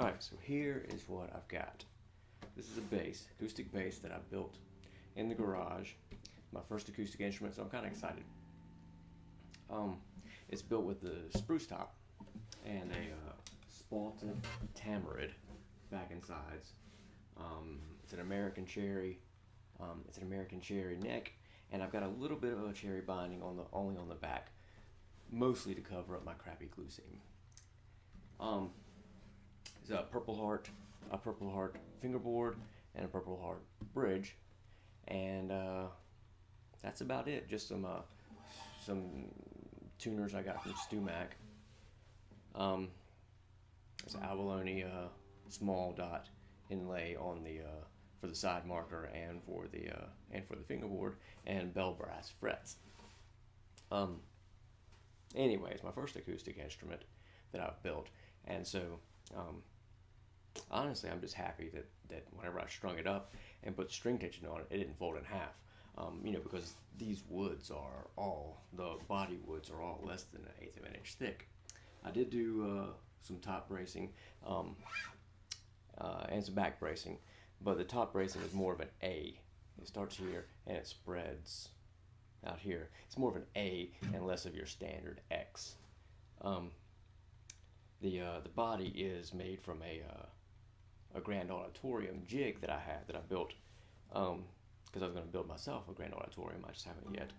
Alright, so here is what I've got. This is a bass, acoustic bass that I built in the garage. My first acoustic instrument, so I'm kind of excited. It's built with the spruce top and a spalted tamerind back and sides. It's an American cherry. It's an American cherry neck, and I've got a little bit of a cherry binding only on the back, mostly to cover up my crappy glue seam. It's a Purple Heart fingerboard, and a Purple Heart bridge, and that's about it. Just some tuners I got from StewMac. It's an abalone small dot inlay on the for the side marker and for the fingerboard, and bell brass frets. Anyway, it's my first acoustic instrument that I've built, and so honestly, I'm just happy that whenever I strung it up and put string tension on it, it didn't fold in half. Because these woods are all, the body woods are all less than 1/8 of an inch thick. I did do some top bracing and some back bracing, but the top bracing is more of an A. It starts here and it spreads out here. It's more of an A and less of your standard X. The body is made from a Grand Auditorium jig that I built because I was going to build myself a Grand Auditorium. I just haven't yet.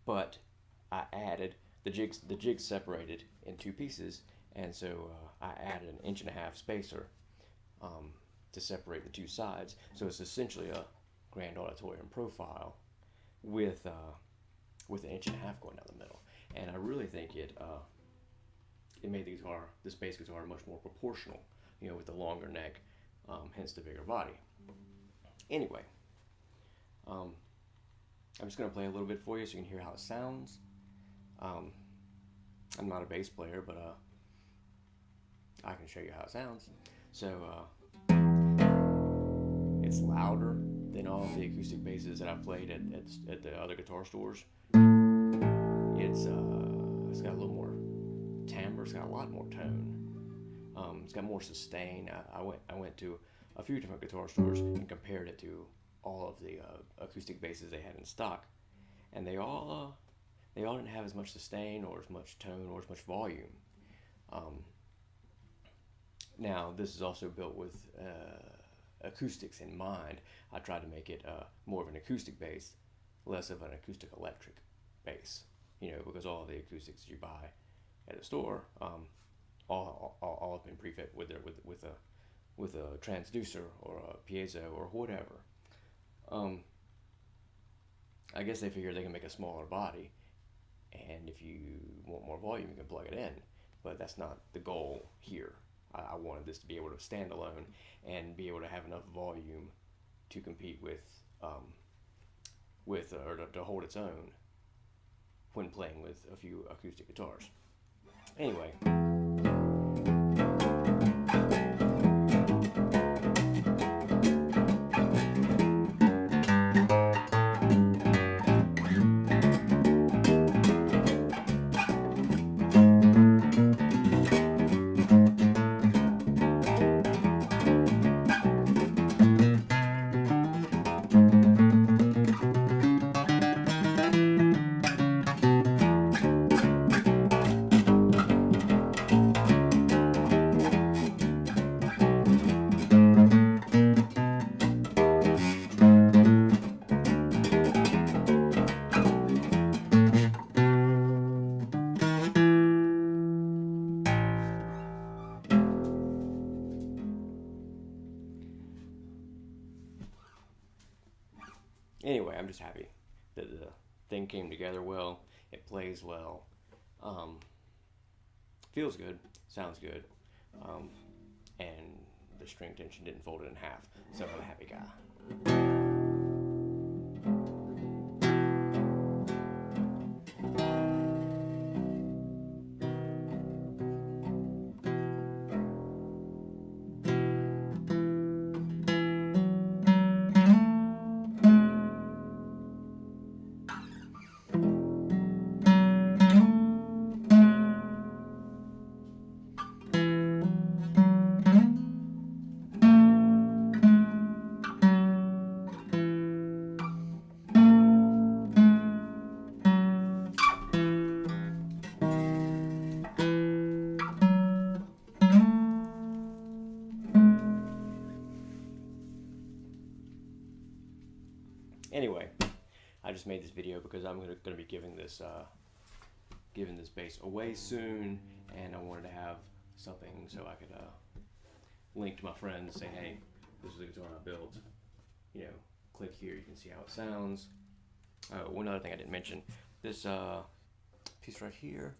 But I added the jig separated in two pieces, and so I added an 1.5 inch spacer to separate the two sides. So it's essentially a Grand Auditorium profile with 1.5 inches going down the middle. And I really think it made this bass guitar much more proportional, with the longer neck, hence the bigger body. Anyway, I'm just going to play a little bit for you so you can hear how it sounds. I'm not a bass player, but I can show you how it sounds. So it's louder than all the acoustic basses that I've played at the other guitar stores. It's got a little more timbre. It's got a lot more tone. It's got more sustain. I went to a few different guitar stores and compared it to all of the acoustic basses they had in stock, and they all didn't have as much sustain or as much tone or as much volume. Now this is also built with acoustics in mind. I tried to make it more of an acoustic bass, less of an acoustic electric bass. Because all of the acoustics you buy at a store, all have been prefit with a transducer or a piezo or whatever. I guess they figure they can make a smaller body, and if you want more volume, you can plug it in. But that's not the goal here. I wanted this to be able to stand alone and be able to have enough volume to compete or to hold its own when playing with a few acoustic guitars. Anyway. Anyway, I'm just happy that the thing came together well. It plays well, feels good, sounds good, and the string tension didn't fold it in half. So I'm a happy guy. just made this video because I'm going to be giving this bass away soon, and I wanted to have something so I could link to my friends, say, hey, this is the guitar I built. You know, click here, you can see how it sounds. One other thing I didn't mention, this piece right here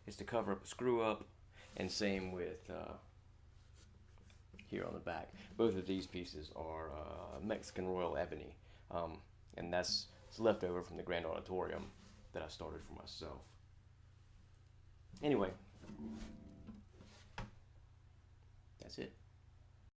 is to cover up a screw up, and same with here on the back. Both of these pieces are Mexican Royal Ebony, and that's left over from the Grand Auditorium that I started for myself. Anyway, that's it.